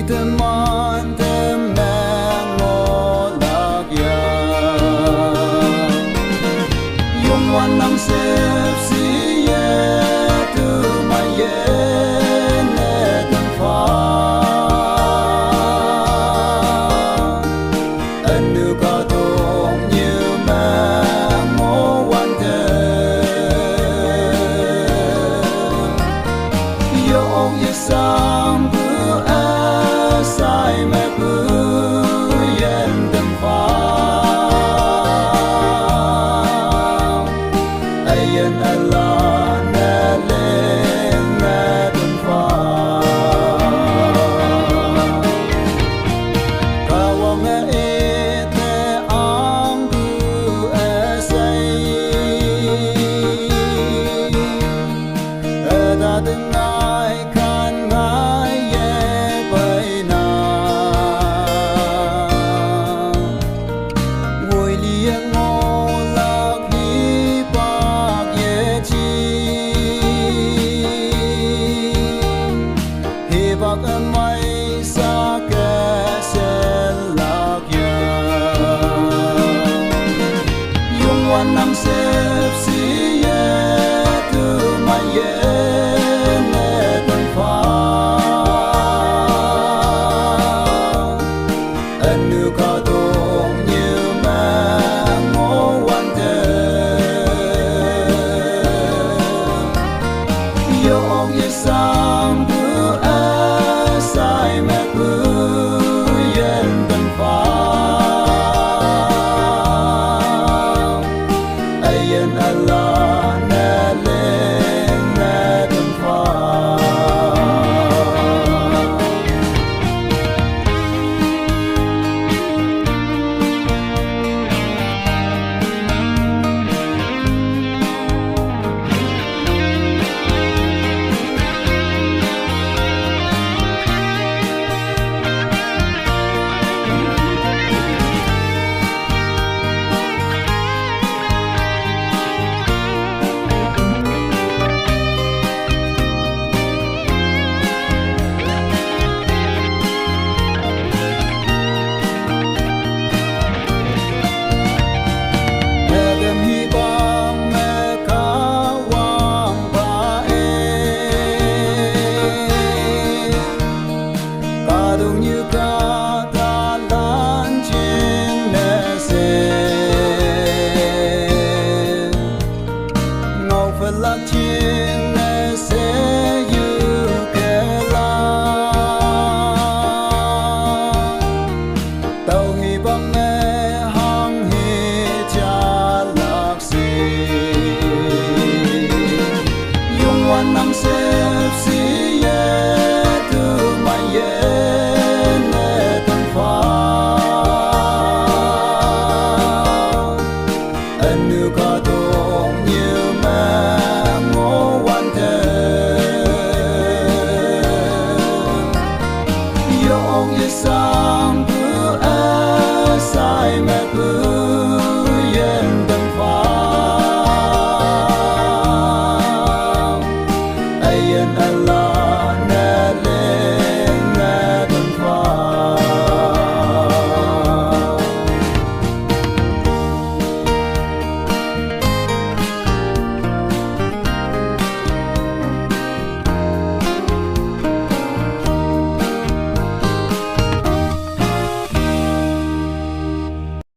them on them ngô lạc ya yung one nam sep si ye tu ma ye ne tan fa anu ka dong như ma ngô wan de yo ong ye sam sai mẹ cứ yên tâm phá ai yên Allah nè lên nè tâm phá kawa mẹ ete ang cứ say ta từng ai kan ngai bạc mai xa